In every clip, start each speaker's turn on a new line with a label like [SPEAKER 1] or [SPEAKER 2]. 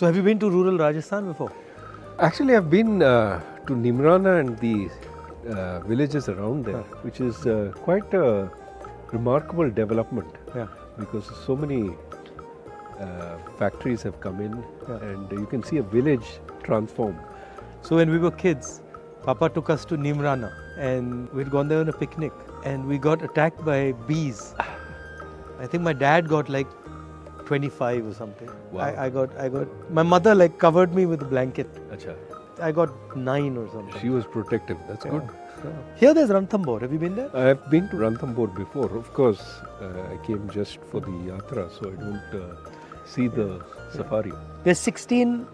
[SPEAKER 1] So have you been to rural Rajasthan before?
[SPEAKER 2] Actually, I've been to Nimrana and the villages around there, which is quite a remarkable development.
[SPEAKER 1] Yeah.
[SPEAKER 2] Because so many factories have come in, and you can see a village transform.
[SPEAKER 1] So when we were kids, Papa took us to Nimrana and we'd gone there on a picnic and we got attacked by bees. I think my dad got like 25 or something.
[SPEAKER 2] Wow.
[SPEAKER 1] I got, my mother like covered me with a blanket.
[SPEAKER 2] Acha.
[SPEAKER 1] I got 9 or something.
[SPEAKER 2] She was protective. That's good.
[SPEAKER 1] Yeah. Here there's Ranthambore. Have you been there?
[SPEAKER 2] I have been to Ranthambore before. Of course, I came just for the yatra, so I don't see the safari.
[SPEAKER 1] There's 16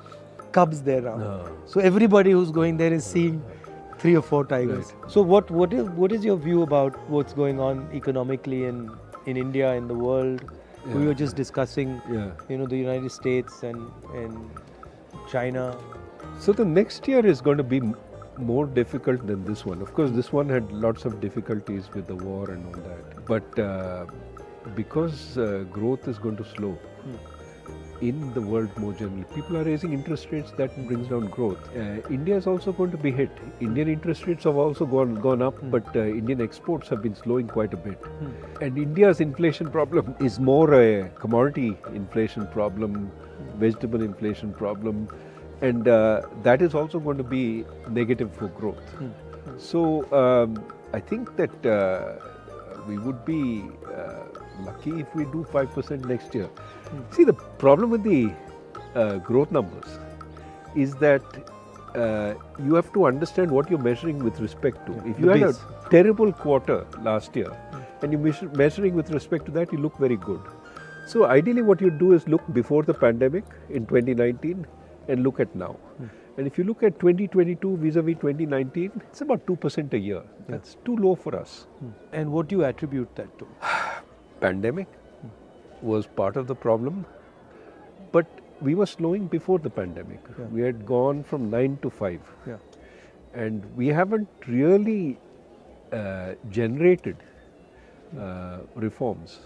[SPEAKER 1] cubs there now.
[SPEAKER 2] No.
[SPEAKER 1] So everybody who's going there is seeing 3 or 4 tigers.
[SPEAKER 2] Right.
[SPEAKER 1] So what is your view about what's going on economically in India, in the world?
[SPEAKER 2] Yeah.
[SPEAKER 1] We were just discussing,
[SPEAKER 2] Yeah.
[SPEAKER 1] the United States and China.
[SPEAKER 2] So the next year is going to be more difficult than this one. Of course, this one had lots of difficulties with the war and all that. But because growth is going to slow in the world more generally, people are raising interest rates, that brings down growth. India is also going to be hit. Indian interest rates have also gone up, but Indian exports have been slowing quite a bit. And India's inflation problem is more a commodity inflation problem, vegetable inflation problem. And that is also going to be negative for growth. So I think that we would be lucky if we do 5% next year. See, the problem with the growth numbers is that you have to understand what you're measuring with respect to. If you had a terrible quarter last year and you're measuring with respect to that, you look very good. So ideally what you do is look before the pandemic in 2019 and look at now. And if you look at 2022 vis-a-vis 2019, it's about 2% a year. That's too low for us.
[SPEAKER 1] And what do you attribute that to?
[SPEAKER 2] Pandemic was part of the problem, but we were slowing before the pandemic.
[SPEAKER 1] Yeah.
[SPEAKER 2] We had gone from 9 to 5.
[SPEAKER 1] Yeah.
[SPEAKER 2] And we haven't really generated reforms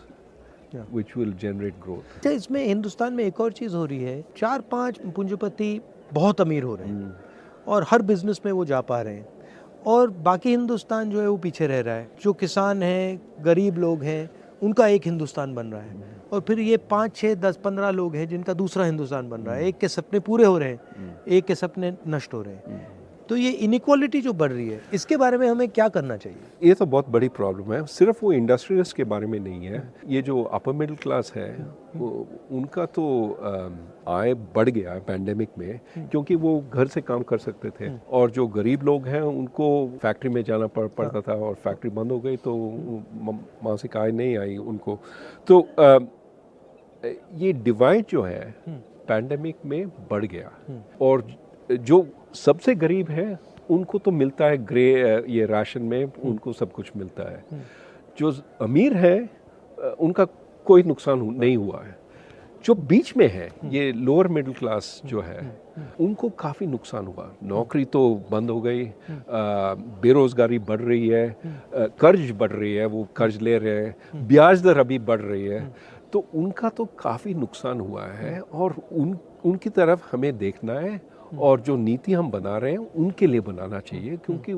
[SPEAKER 2] which will generate growth.
[SPEAKER 1] इसमें हिंदुस्तान में एक और चीज़ हो रही है, 4-5 पूंजीपति बहुत अमीर हो रहे हैं और हर बिजनेस में वो जा पा रहे हैं और बाकी हिंदुस्तान जो है वो पीछे रह रहा है. जो किसान हैं, गरीब लोग हैं, उनका एक हिंदुस्तान बन रहा है और फिर ये 5, 6, 10, 15 लोग हैं जिनका दूसरा हिंदुस्तान बन रहा है. एक के सपने पूरे हो रहे हैं, एक के सपने नष्ट हो रहे हैं. तो ये इनइक्वालिटी जो बढ़ रही है, इसके बारे में हमें क्या करना चाहिए?
[SPEAKER 2] ये तो बहुत बड़ी प्रॉब्लम है. सिर्फ वो इंडस्ट्रियलिस्ट के बारे में नहीं है. ये जो अपर मिडिल क्लास है, उनका तो आय बढ़ गया है पैंडेमिक में, क्योंकि वो घर से काम कर सकते थे. और जो गरीब लोग हैं उनको फैक्ट्री में जाना पड़ता था और फैक्ट्री बंद हो गई तो मासिक आय नहीं आई उनको. तो ये डिवाइड जो है पैंडेमिक में बढ़ गया. और जो सबसे गरीब है उनको तो मिलता है ये राशन में, उनको सब कुछ मिलता है. जो अमीर है उनका कोई नुकसान नहीं हुआ है. जो बीच में है, ये लोअर मिडिल क्लास जो है, उनको काफ़ी नुकसान हुआ. नौकरी तो बंद हो गई, बेरोज़गारी बढ़ रही है, कर्ज बढ़ रही है, वो कर्ज ले रहे हैं, ब्याज दर अभी बढ़ रही है. तो उनका तो काफ़ी नुकसान हुआ है और उनकी तरफ हमें देखना है. और जो नीति हम बना रहे हैं उनके लिए बनाना चाहिए, क्योंकि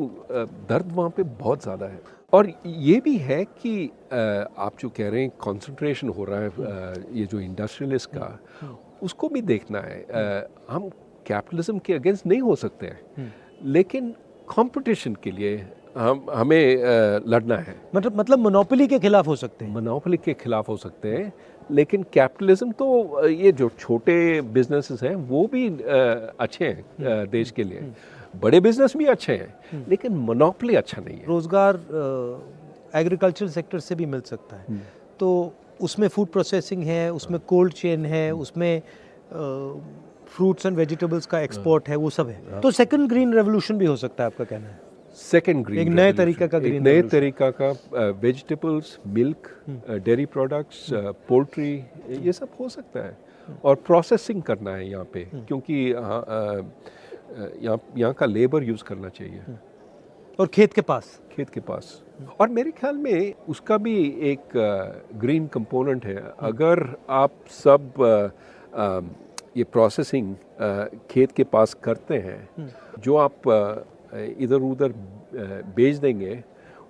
[SPEAKER 2] दर्द वहाँ पे बहुत ज़्यादा है. और ये भी है कि आप जो कह रहे हैं कंसंट्रेशन हो रहा है ये जो इंडस्ट्रियलिस्ट का, उसको भी देखना है. हम कैपिटलिज्म के अगेंस्ट नहीं हो सकते हैं, लेकिन कंपटीशन के लिए हमें लड़ना है.
[SPEAKER 1] मतलब मोनोपोली के खिलाफ हो सकते हैं.
[SPEAKER 2] मोनोपोली के खिलाफ हो सकते हैं, लेकिन कैपिटलिज्म तो ये जो छोटे बिजनेसेस हैं वो भी अच्छे हैं देश के लिए. बड़े बिजनेस भी अच्छे हैं, लेकिन मोनोपोली अच्छा नहीं है.
[SPEAKER 1] रोजगार एग्रीकल्चर सेक्टर से भी मिल सकता है. तो उसमें फूड प्रोसेसिंग है, उसमें कोल्ड चेन है, उसमें फ्रूट्स एंड वेजिटेबल्स का एक्सपोर्ट है, वो सब है. तो सेकंड ग्रीन रेवोल्यूशन भी हो सकता है, आपका कहना है?
[SPEAKER 2] सेकेंड ग्रीन,
[SPEAKER 1] एक नए तरीका का ग्रीन,
[SPEAKER 2] नए तरीका का vegetables, milk, dairy products, poultry, ये सब हो सकता है. और प्रोसेसिंग करना है यहाँ पे, क्योंकि यहाँ का लेबर यूज़ करना चाहिए.
[SPEAKER 1] और खेत के पास.
[SPEAKER 2] और मेरे ख्याल में उसका भी एक ग्रीन कंपोनेंट है. अगर आप सब ये प्रोसेसिंग खेत के पास करते हैं, जो आप इधर उधर बेच देंगे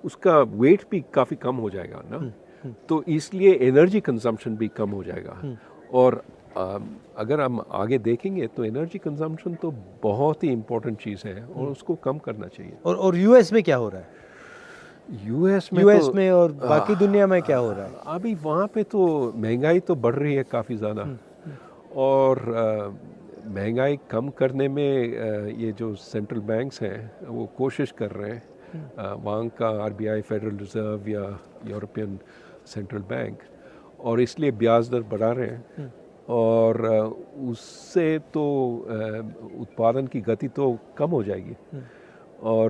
[SPEAKER 2] उसका वेट भी काफ़ी कम हो जाएगा ना, तो इसलिए एनर्जी कंजम्पशन भी कम हो जाएगा। और अगर हम आगे देखेंगे तो एनर्जी कंजम्पशन तो बहुत ही इम्पोर्टेंट चीज़ है और उसको कम करना चाहिए।
[SPEAKER 1] और यूएस में क्या हो रहा है?
[SPEAKER 2] यूएस
[SPEAKER 1] में और बाकी दुनिया में क्या हो रहा है?
[SPEAKER 2] अभी वहाँ पे तो महंगाई तो बढ़ रही है काफ़ी ज़्यादा, और महंगाई कम करने में ये जो सेंट्रल बैंक्स हैं वो कोशिश कर रहे हैं, वहाँ का आरबीआई, फेडरल रिजर्व या यूरोपियन सेंट्रल बैंक, और इसलिए ब्याज दर बढ़ा रहे हैं, और उससे तो उत्पादन की गति तो कम हो जाएगी। और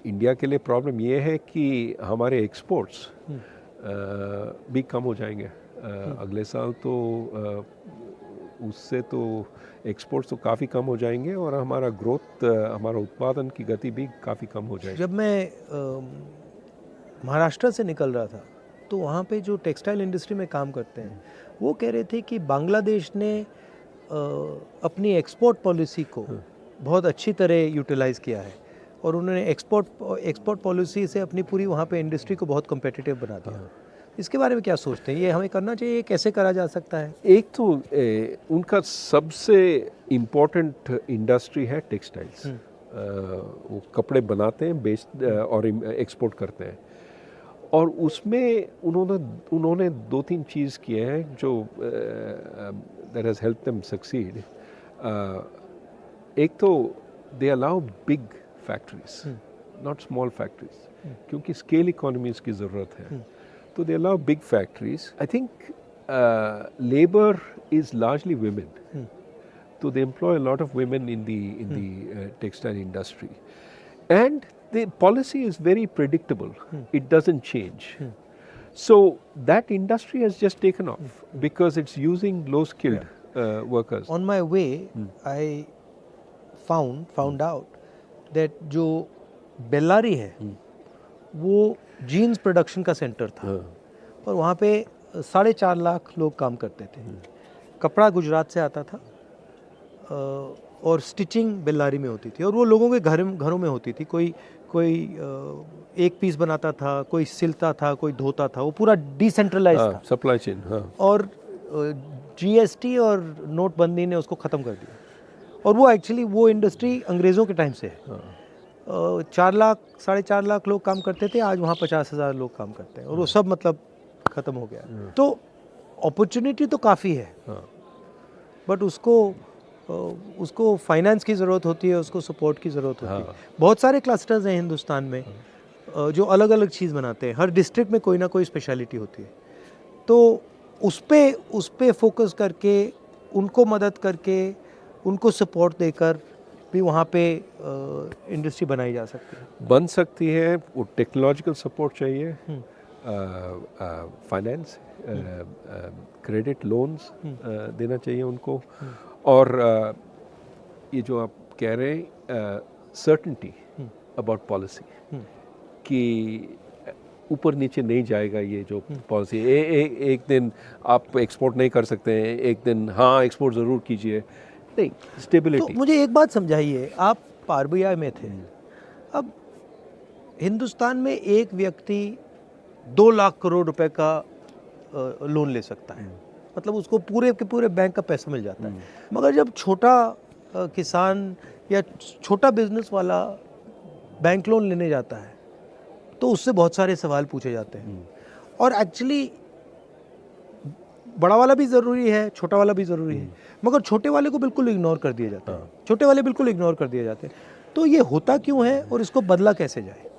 [SPEAKER 2] इंडिया के लिए प्रॉब्लम ये है कि हमारे एक्सपोर्ट्स भी कम हो जाएंगे अगले साल, तो उससे तो एक्सपोर्ट्स तो काफ़ी कम हो जाएंगे और हमारा ग्रोथ, हमारा उत्पादन की गति भी काफ़ी कम हो जाएगी।
[SPEAKER 1] जब मैं महाराष्ट्र से निकल रहा था तो वहाँ पे जो टेक्सटाइल इंडस्ट्री में काम करते हैं वो कह रहे थे कि बांग्लादेश ने अपनी एक्सपोर्ट पॉलिसी को बहुत अच्छी तरह यूटिलाइज़ किया है और उन्होंने एक्सपोर्ट पॉलिसी से अपनी पूरी वहाँ पे इंडस्ट्री को बहुत कम्पिटिटिव बना दिया। इसके बारे में क्या सोचते हैं? ये हमें करना चाहिए, कैसे करा जा सकता है?
[SPEAKER 2] एक तो उनका सबसे इम्पोर्टेंट इंडस्ट्री है टेक्सटाइल्स, वो कपड़े बनाते हैं, और एक्सपोर्ट करते हैं, और उसमें उन्होंने 2-3 चीज़ किए हैं जो that has help them succeed. एक तो they allow big factories, not small factories, क्योंकि स्केल इकोनॉमीज की ज़रूरत है, तो they allow big factories. I think labour is largely women, so they employ a lot of women in the textile industry, and the policy is very predictable. It doesn't change. So that industry has just taken off because it's using low-skilled workers.
[SPEAKER 1] On my way, I found out that जो बेल्लारी है वो jeans production का centre था और वहाँ पे 4.5 लाख लोग काम करते थे। कपड़ा गुजरात से आता था और स्टिचिंग बेल्लारी में होती थी और वो लोगों के घरों में होती थी। कोई एक पीस बनाता था, कोई सिलता था, कोई धोता था, वो पूरा डिसेंट्रलाइज था
[SPEAKER 2] सप्लाई चेन।
[SPEAKER 1] और जीएसटी और नोटबंदी ने उसको ख़त्म कर दिया और वो एक्चुअली वो इंडस्ट्री अंग्रेज़ों के टाइम से है। 4.5 लाख लोग काम करते थे, आज वहाँ 50,000 लोग काम करते हैं और वो सब मतलब ख़त्म हो गया। तो अपॉर्चुनिटी तो काफ़ी है, बट उसको फाइनेंस की ज़रूरत होती है, उसको सपोर्ट की ज़रूरत होती है। बहुत सारे क्लस्टर्स हैं हिंदुस्तान में जो अलग अलग चीज़ बनाते हैं, हर डिस्ट्रिक्ट में कोई ना कोई स्पेशलिटी होती है, तो उस पे फोकस करके, उनको मदद करके, उनको सपोर्ट देकर भी वहाँ पे इंडस्ट्री बनाई जा सकती है,
[SPEAKER 2] बन सकती है। वो टेक्नोलॉजिकल सपोर्ट चाहिए, फाइनेंस, क्रेडिट लोन्स देना चाहिए उनको, और ये जो आप कह रहे हैं सर्टेनिटी अबाउट पॉलिसी कि ऊपर नीचे नहीं जाएगा ये जो पॉलिसी, एक दिन आप एक्सपोर्ट नहीं कर सकते हैं, एक दिन हाँ एक्सपोर्ट ज़रूर कीजिए, नहीं, स्टेबिलिटी।
[SPEAKER 1] तो मुझे एक बात समझाइए, आप आरबीआई में थे, अब हिंदुस्तान में एक व्यक्ति 2 लाख करोड़ रुपए का लोन ले सकता है, मतलब उसको पूरे के पूरे बैंक का पैसा मिल जाता है, मगर जब छोटा किसान या छोटा बिजनेस वाला बैंक लोन लेने जाता है तो उससे बहुत सारे सवाल पूछे जाते हैं और एक्चुअली बड़ा वाला भी ज़रूरी है, छोटा वाला भी ज़रूरी है, मगर छोटे वाले को बिल्कुल इग्नोर कर दिया जाता है, छोटे वाले बिल्कुल इग्नोर कर दिए जाते हैं। तो ये होता क्यों है और इसको बदला कैसे जाए?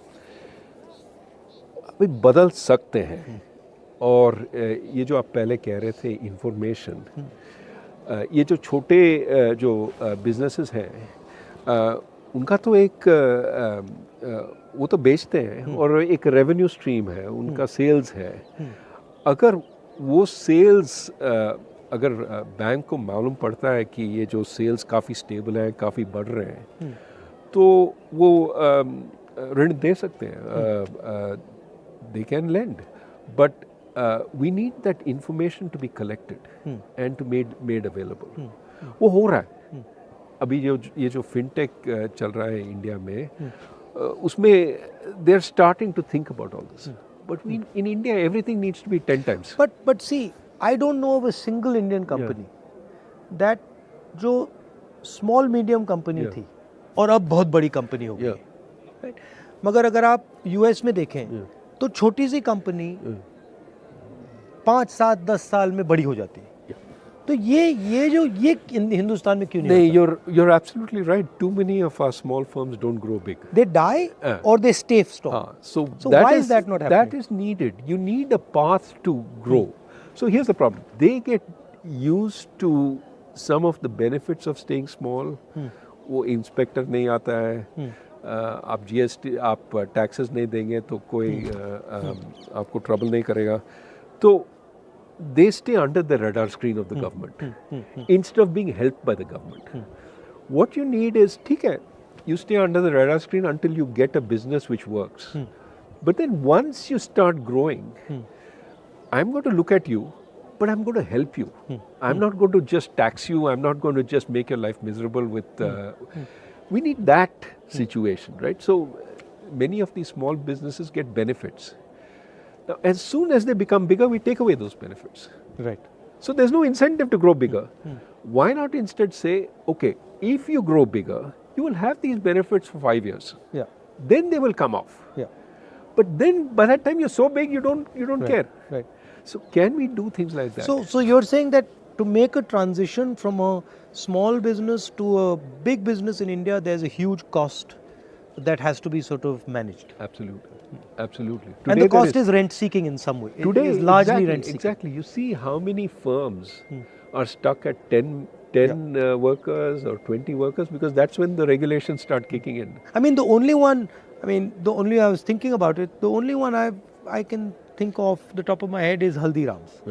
[SPEAKER 2] अभी बदल सकते हैं, और ये जो आप पहले कह रहे थे इंफॉर्मेशन, ये जो छोटे जो बिजनेसेस हैं उनका तो एक वो तो बेचते हैं और एक रेवेन्यू स्ट्रीम है, उनका सेल्स है। अगर वो सेल्स अगर बैंक को मालूम पड़ता है कि ये जो सेल्स काफ़ी स्टेबल हैं, काफ़ी बढ़ रहे हैं, तो वो ऋण दे सकते हैं, they can lend, but we need that information to be collected and to made available. वो हो रहा है. अभी ये जो फिनटेक चल रहा है इंडिया में, उसमें they are starting to think about all this. But in India everything needs to be 10 times.
[SPEAKER 1] But see, I don't know of a single Indian company that जो small medium company थी और अब बहुत बड़ी company हो गई. Right? मगर अगर आप US में देखें तो छोटी सी कंपनी 5, 7, 10 साल में बड़ी हो जाती है. तो ये हिंदुस्तान में क्यों नहीं होता?
[SPEAKER 2] You're absolutely right. Too many of our small firms don't grow big.
[SPEAKER 1] They die or they stay stop.
[SPEAKER 2] So
[SPEAKER 1] why is that not happening?
[SPEAKER 2] That is needed. You need a path to grow. So here's the problem. They get used to some of the benefits of staying small. वो inspector नहीं आता है, आप GST आप taxes नहीं देंगे तो कोई आपको ट्रबल नहीं करेगा. तो they stay under the radar screen of the government instead of being helped by the government. What you need is, ठीक है, you stay under the radar screen until you get a business which works. But then once you start growing, I'm going to look at you, but I'm going to help you. I'm not going to just tax you. I'm not going to just make your life miserable with... We need that situation, right? So many of these small businesses get benefits. Now, as soon as they become bigger, we take away those benefits.
[SPEAKER 1] Right.
[SPEAKER 2] So there's no incentive to grow bigger. Why not instead say, okay, if you grow bigger, you will have these benefits for 5 years.
[SPEAKER 1] Yeah.
[SPEAKER 2] Then they will come off.
[SPEAKER 1] Yeah.
[SPEAKER 2] But then by that time you're so big, you don't care.
[SPEAKER 1] Right.
[SPEAKER 2] So can we do things like that?
[SPEAKER 1] So you're saying that to make a transition from a small business to a big business in India, there's a huge cost that has to be sort of managed.
[SPEAKER 2] Absolutely. Absolutely.
[SPEAKER 1] Today and the cost is rent seeking in some way.
[SPEAKER 2] Today
[SPEAKER 1] is largely rent seeking.
[SPEAKER 2] Exactly. You see how many firms are stuck at 10 workers or 20 workers, because that's when the regulations start kicking in.
[SPEAKER 1] I was thinking about it, the only one I can think of the top of my head is Haldiram's,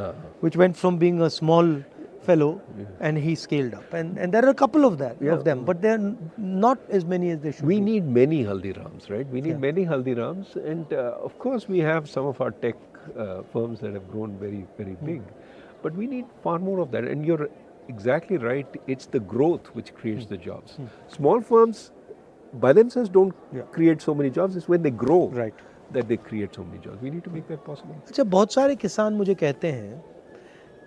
[SPEAKER 1] which went from being a small fellow and he scaled up. And there are a couple of them, but there are not as many as they should
[SPEAKER 2] We
[SPEAKER 1] be.
[SPEAKER 2] need many Haldirams, right? We need many Haldirams, and of course we have some of our tech firms that have grown very, very big. But we need far more of that. And you're exactly right, it's the growth which creates the jobs. Small firms by themselves don't create so many jobs, it's when they grow that they create so many jobs. We need to make that possible.
[SPEAKER 1] अच्छा, बहुत सारे किसान मुझे कहते हैं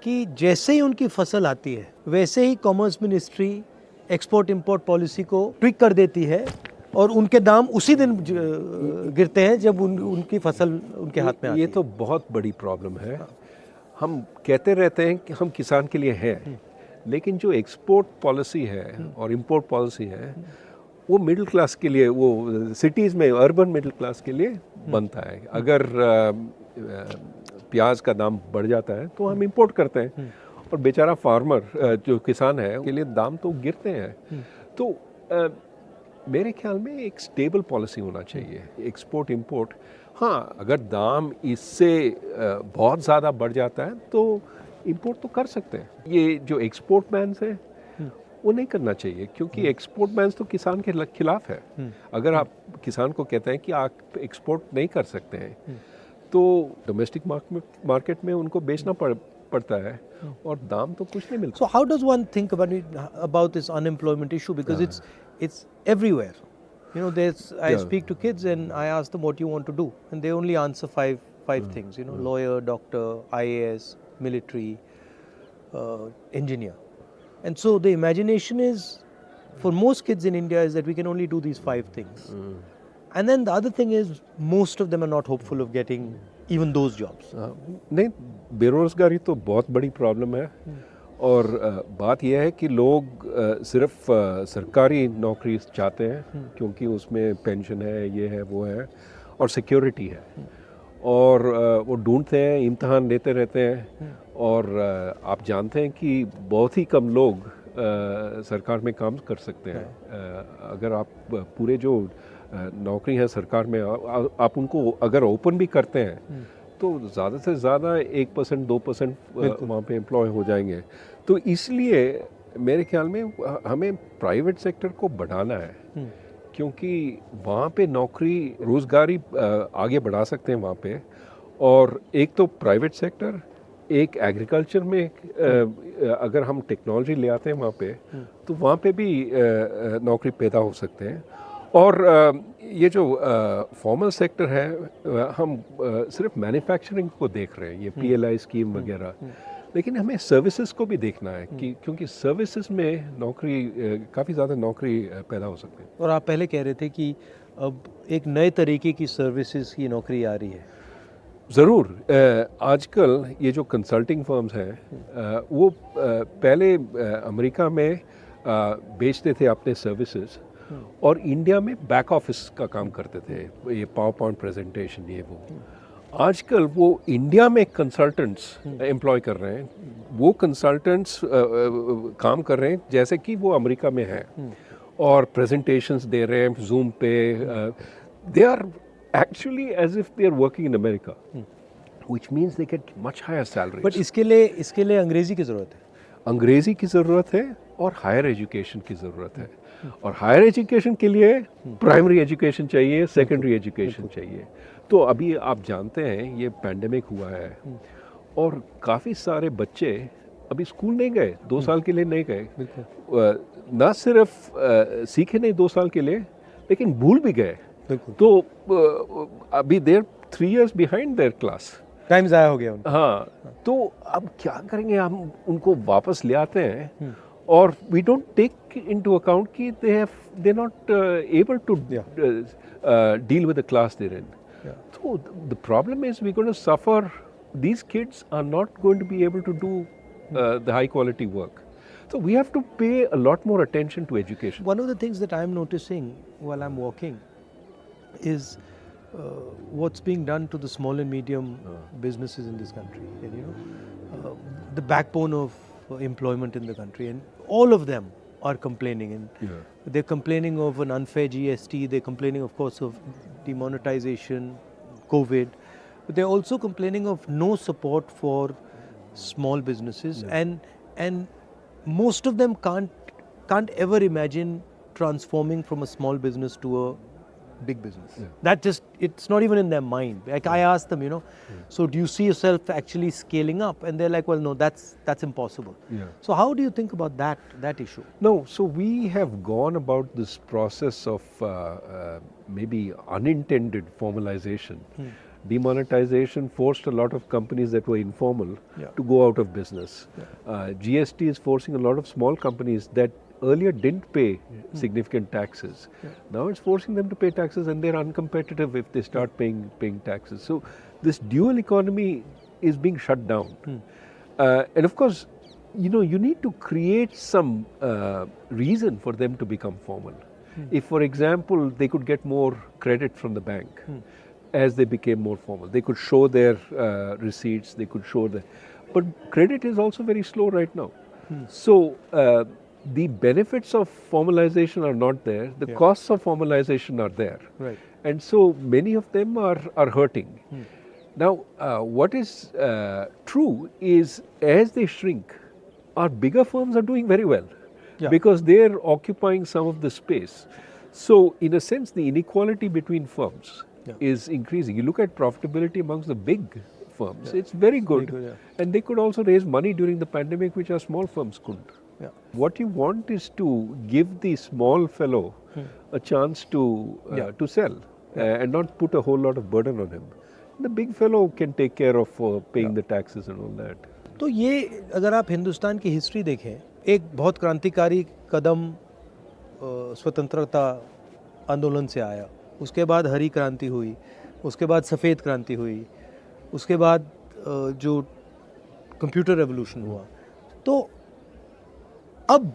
[SPEAKER 1] कि जैसे ही उनकी फसल आती है वैसे ही commerce ministry export import policy को ट्विक कर देती है और उनके दाम उसी दिन गिरते हैं जब उनकी फसल उनके हाथ में आती है.
[SPEAKER 2] ये तो बहुत बड़ी प्रॉब्लम है. हम कहते रहते हैं कि हम किसान के लिए हैं, लेकिन जो एक्सपोर्ट पॉलिसी है और इंपोर्ट पॉलिसी है वो मिडिल क्लास के लिए, वो सिटीज़ में अर्बन मिडिल क्लास के लिए बनता है. अगर प्याज का दाम बढ़ जाता है तो हम इंपोर्ट करते हैं और बेचारा फार्मर जो किसान है उसके लिए दाम तो गिरते हैं. तो मेरे ख्याल में एक स्टेबल पॉलिसी होना चाहिए एक्सपोर्ट इंपोर्ट. हाँ, अगर दाम इससे बहुत ज़्यादा बढ़ जाता है तो इंपोर्ट तो कर सकते हैं. ये जो एक्सपोर्ट बैन्स हैं वो नहीं करना चाहिए, क्योंकि एक्सपोर्ट बैन्स तो किसान के खिलाफ है. अगर आप किसान को कहते हैं कि आप एक्सपोर्ट नहीं कर सकते हैं तो डोमेस्टिक मार्केट में उनको बेचना पड़ता है और दाम तो कुछ नहीं मिलता.
[SPEAKER 1] So how does one think about this unemployment issue, because it's everywhere. You know, I speak to kids and I ask them what you want to do, and they only answer five things. You know, lawyer, doctor, IAS, military, engineer. And so the imagination is, for most kids in India, is that we can only do these 5 things. And then the other thing is, most of them are not hopeful of getting even those jobs.
[SPEAKER 2] नहीं, बेरोजगारी तो बहुत बड़ी problem है. और बात यह है कि लोग सिर्फ सरकारी नौकरी चाहते हैं क्योंकि उसमें पेंशन है, ये है, वो है और सिक्योरिटी है. और वो ढूंढते हैं, इम्तहान देते रहते हैं. और आप जानते हैं कि बहुत ही कम लोग सरकार में काम कर सकते हैं. अगर आप पूरे जो नौकरी है सरकार में आप उनको अगर ओपन भी करते हैं तो ज़्यादा से ज़्यादा 1% 2% वहाँ पे एम्प्लॉय हो जाएंगे. तो इसलिए मेरे ख्याल में हमें प्राइवेट सेक्टर को बढ़ाना है, क्योंकि वहाँ पे नौकरी रोज़गारी आगे बढ़ा सकते हैं वहाँ पे. और एक तो प्राइवेट सेक्टर, एक एग्रीकल्चर में अगर हम टेक्नोलॉजी ले आते हैं वहाँ पे तो वहाँ पे भी नौकरी पैदा हो सकते हैं। और ये जो फॉर्मल सेक्टर है हम सिर्फ मैन्युफैक्चरिंग को देख रहे हैं, ये PLI स्कीम वगैरह, लेकिन हमें सर्विसेज को भी देखना है कि क्योंकि सर्विसेज में नौकरी काफ़ी ज़्यादा नौकरी पैदा हो सकती है।
[SPEAKER 1] और आप पहले कह रहे थे कि अब एक नए तरीके की सर्विसेज की नौकरी आ रही है।
[SPEAKER 2] ज़रूर। आजकल ये जो कंसल्टिंग फर्म्स हैं वो पहले अमेरिका में बेचते थे अपने सर्विसेज और इंडिया में बैक ऑफिस का काम करते थे, ये पावर पॉइंट प्रेजेंटेशन ये वो। आजकल वो इंडिया में कंसल्टेंट्स एम्प्लॉय कर रहे हैं, वो कंसल्टेंट्स काम कर रहे हैं जैसे कि वो अमेरिका में हैं और प्रेजेंटेशंस दे रहे हैं जूम पे। They are actually as if they are working in America, which means they get much higher salaries.
[SPEAKER 1] But इसके लिए अंग्रेजी की ज़रूरत है।
[SPEAKER 2] अंग्रेजी की ज़रूरत है और हायर एजुकेशन की ज़रूरत है। और हायर एजुकेशन के लिए प्राइमरी एजुकेशन चाहिए, सेकेंडरी एजुकेशन चाहिए। तो अभी आप जानते हैं ये पैंडेमिक हुआ है और काफ़ी सारे बच्चे अभी स्कूल नहीं गए, 2 साल के लिए नहीं गए। ना सिर्फ सीखे नहीं 2 साल के लिए, लेकिन भूल भी गए। तो अभी देर 3 years behind there class,
[SPEAKER 1] time ज़ाया हो गया उनका।
[SPEAKER 2] हाँ, तो अब क्या करेंगे, हम उनको वापस ले आते हैं और we don't take into account कि they not able to deal with the class there in. So the problem is we're going to suffer. These kids are not going to be able to do the high quality work. So we have to pay a lot more attention to education.
[SPEAKER 1] One of the things that I'm noticing while I'm walking is what's being done to the small and medium businesses in this country. And, the backbone of employment in the country, and all of them are complaining. And they're complaining of an unfair GST. They're complaining, of course, of demonetization, COVID. But they're also complaining of no support for small businesses, and most of them can't ever imagine transforming from a small business to a big business. That just, it's not even in their mind. Like I asked them, so do you see yourself actually scaling up? And they're like, well, no, that's impossible. So how do you think about that issue?
[SPEAKER 2] No, so we have gone about this process of maybe unintended formalization. Demonetization forced a lot of companies that were informal to go out of business. GST is forcing a lot of small companies that earlier didn't pay significant taxes. Now it's forcing them to pay taxes, and they're uncompetitive if they start paying taxes. So this dual economy is being shut down. And of course, you need to create some reason for them to become formal. If, for example, they could get more credit from the bank as they became more formal, they could show their receipts, they could show the... But credit is also very slow right now. So the benefits of formalization are not there. The costs of formalization are there.
[SPEAKER 1] Right.
[SPEAKER 2] And so many of them are hurting. Now, what is true is as they shrink, our bigger firms are doing very well because they're occupying some of the space. So in a sense, the inequality between firms is increasing. You look at profitability amongst the big firms, it's very good. And they could also raise money during the pandemic, which our small firms couldn't. What you want is to give the small fellow a chance to sell and not put a whole lot of burden on him. The big fellow can take care of paying the taxes and all that.
[SPEAKER 1] तो ये अगर आप हिंदुस्तान की history देखें, एक बहुत क्रांतिकारी कदम स्वतंत्रता आंदोलन से आया, उसके बाद हरी क्रांति हुई, उसके बाद सफ़ेद क्रांति हुई, उसके बाद जो कंप्यूटर रेवोल्यूशन हुआ, तो अब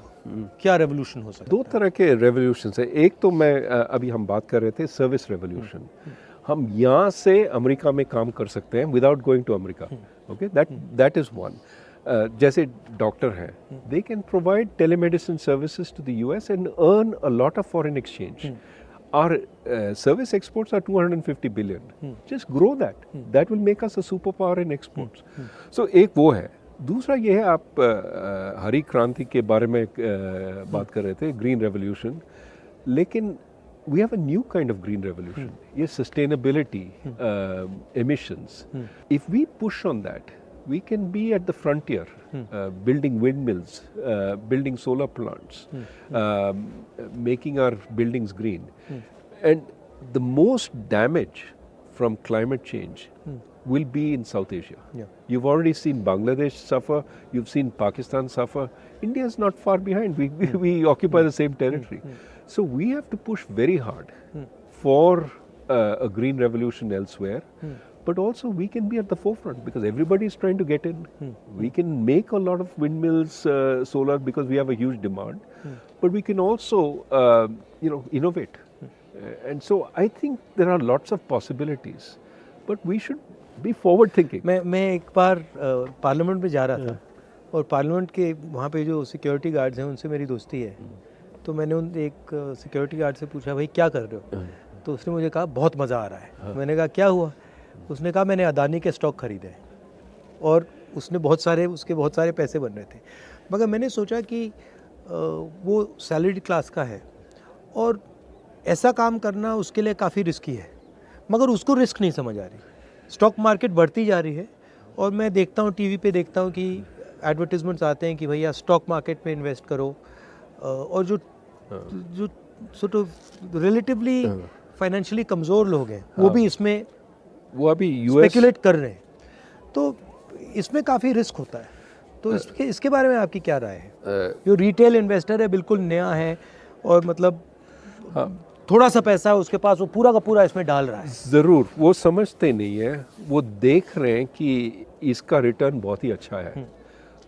[SPEAKER 1] क्या रेवोल्यूशन हो सकता है?
[SPEAKER 2] 2 तरह के रेवोल्यूशन है। एक तो मैं अभी हम बात कर रहे थे सर्विस रेवोल्यूशन। हम यहाँ से अमेरिका में काम कर सकते हैं without going to America. Okay, that is one. जैसे डॉक्टर हैं, they can provide telemedicine services to the US and earn a lot of foreign exchange. Our service exports are 250 billion. Just grow that. That will make us a superpower in exports. So एक वो है. दूसरा ये है, आप हरी क्रांति के बारे में बात कर रहे थे, ग्रीन रेवोल्यूशन, लेकिन we have a new kind of green revolution. Yes, sustainability, emissions. If we push on that, we can be at the frontier, building windmills, building solar plants, making our buildings green. And the most damage from climate change will be in South Asia.
[SPEAKER 1] Yeah.
[SPEAKER 2] You've already seen Bangladesh suffer, you've seen Pakistan suffer. India is not far behind. We occupy the same territory. So we have to push very hard for a green revolution elsewhere. But also we can be at the forefront because everybody is trying to get in. We can make a lot of windmills, solar, because we have a huge demand. But we can also, innovate. And so I think there are lots of possibilities. But we should be forward thinking.
[SPEAKER 1] मैं एक बार parliament में जा रहा था और parliament के वहाँ पे जो सिक्योरिटी गार्ड्स हैं उनसे मेरी दोस्ती है. तो मैंने उन एक सिक्योरिटी गार्ड से पूछा भाई क्या कर रहे हो. तो उसने मुझे कहा बहुत मज़ा आ रहा है. मैंने कहा क्या हुआ. उसने कहा मैंने अदानी के स्टॉक खरीदे हैं और उसके बहुत सारे पैसे बन रहे थे. मगर मैंने सोचा कि वो सैलरीड क्लास का है और ऐसा काम करना उसके लिए काफ़ी रिस्की है. मगर उसको रिस्क नहीं समझ आ रही. स्टॉक मार्केट बढ़ती जा रही है और मैं देखता हूँ टीवी पे देखता हूँ कि एडवर्टीजमेंट्स आते हैं कि भैया स्टॉक मार्केट में इन्वेस्ट करो. और जो सॉर्ट ऑफ रिलेटिवली फाइनेंशियली कमज़ोर लोग हैं वो भी इसमें
[SPEAKER 2] वो अभी
[SPEAKER 1] स्पेकुलेट कर रहे हैं. तो इसमें काफ़ी रिस्क होता है. तो इसके बारे में आपकी क्या राय है. जो रिटेल इन्वेस्टर है बिल्कुल नया है और मतलब थोड़ा सा पैसा है उसके पास, वो पूरा का पूरा इसमें डाल रहा है.
[SPEAKER 2] ज़रूर वो समझते नहीं है. वो देख रहे हैं कि इसका रिटर्न बहुत ही अच्छा है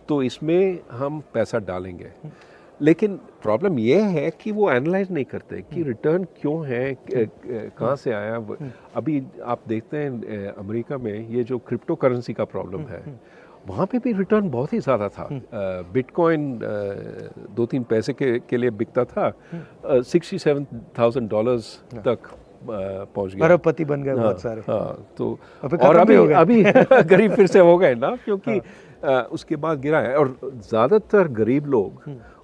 [SPEAKER 2] तो इसमें हम पैसा डालेंगे. लेकिन प्रॉब्लम ये है कि वो एनालाइज नहीं करते कि रिटर्न क्यों है, कहाँ से आया. अभी आप देखते हैं अमेरिका में ये जो क्रिप्टो करेंसी का प्रॉब्लम है वहाँ पे भी रिटर्न बहुत ही ज़्यादा था. बिटकॉइन 2-3 पैसे के लिए बिकता था, $67,000 तक पहुँच गया.
[SPEAKER 1] अरबपति बन गए बहुत सारे.
[SPEAKER 2] हाँ तो और अभी गरीब फिर से हो गए ना, क्योंकि उसके बाद गिरा है. और ज़्यादातर गरीब लोग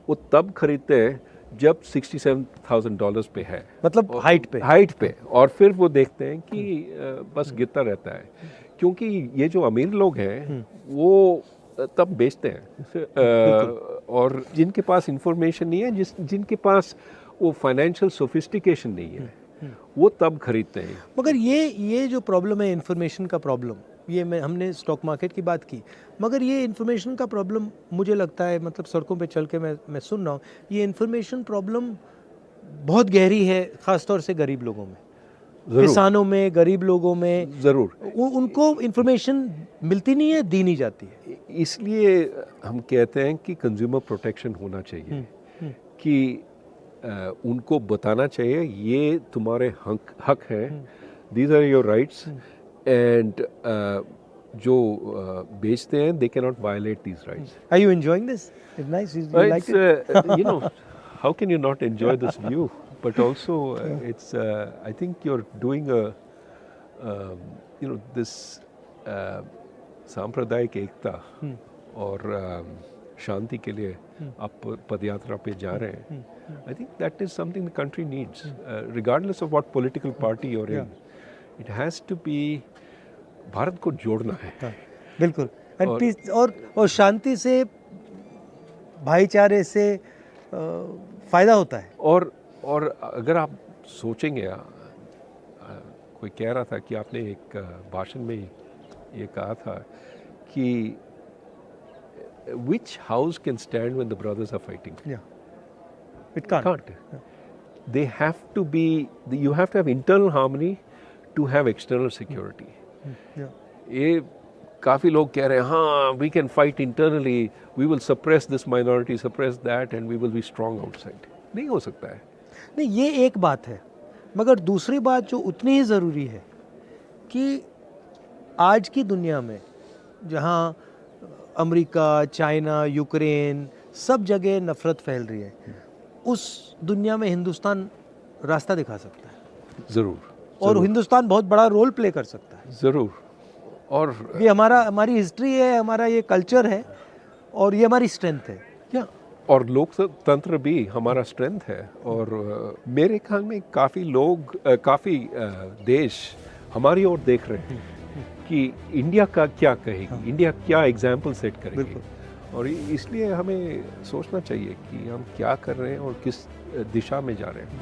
[SPEAKER 2] वो तब खरीदते हैं जब $67,000 पे है,
[SPEAKER 1] मतलब हाइट पे
[SPEAKER 2] और फिर वो देखते हैं कि बस गिरता रहता है. क्योंकि ये जो अमीर लोग हैं वो तब बेचते हैं और जिनके पास इंफॉर्मेशन नहीं है, जिनके पास वो फाइनेंशियल सोफिस्टिकेशन नहीं है वो तब खरीदते हैं.
[SPEAKER 1] मगर ये जो प्रॉब्लम है इन्फॉर्मेशन का प्रॉब्लम, ये हमने स्टॉक मार्केट की बात की, मगर ये इन्फॉर्मेशन का प्रॉब्लम मुझे लगता है, मतलब सड़कों पे चल के मैं सुन रहा हूँ, ये इन्फॉर्मेशन प्रॉब्लम बहुत गहरी है, ख़ास तौर से गरीब लोगों में, किसानों में, गरीब लोगों में.
[SPEAKER 2] ज़रूर
[SPEAKER 1] उनको इन्फॉर्मेशन मिलती नहीं है, दी नहीं जाती है.
[SPEAKER 2] इसलिए हम कहते हैं कि कंज्यूमर प्रोटेक्शन होना चाहिए, कि उनको बताना चाहिए ये तुम्हारे हक हैं, these are your rights, and जो बेचते हैं they cannot violate these rights.
[SPEAKER 1] Are you enjoying this? It's nice. You like it?
[SPEAKER 2] How can you not enjoy this view? But also, it's. I think you're doing this सांप्रदायिक एकता और शांति के लिए आप पदयात्रा पे जा रहे हैं. I think that is something the country needs, regardless of what political party you're in. It has to be. Bharat को जोड़ना है.
[SPEAKER 1] बिल्कुल. और शांति से, भाईचारे से फायदा होता है.
[SPEAKER 2] और अगर आप सोचेंगे, कोई कह रहा था कि आपने एक भाषण में ये कहा था कि which house can stand when the brothers are fighting?
[SPEAKER 1] Yeah. It can't.
[SPEAKER 2] They have to be. You have to have internal harmony to have external security. ये काफ़ी लोग कह रहे हैं हाँ we can fight internally, we will suppress this minority, suppress that, and we will be strong outside. नहीं हो सकता है.
[SPEAKER 1] नहीं, ये एक बात है, मगर दूसरी बात जो उतनी ही ज़रूरी है कि आज की दुनिया में जहाँ अमेरिका, चाइना, यूक्रेन, सब जगह नफ़रत फैल रही है, उस दुनिया में हिंदुस्तान रास्ता दिखा सकता है.
[SPEAKER 2] ज़रूर.
[SPEAKER 1] और हिंदुस्तान बहुत बड़ा रोल प्ले कर सकता है.
[SPEAKER 2] ज़रूर. और
[SPEAKER 1] ये हमारी हिस्ट्री है, हमारा ये कल्चर है और ये हमारी स्ट्रेंथ है.
[SPEAKER 2] और लोकतंत्र भी हमारा स्ट्रेंथ है। और मेरे ख्याल में काफ़ी लोग, काफ़ी देश हमारी ओर देख रहे हैं कि इंडिया का क्या कहेगी, इंडिया क्या एग्जाम्पल सेट करेगी। और इसलिए हमें सोचना चाहिए कि हम क्या कर रहे हैं और किस दिशा में जा रहे हैं।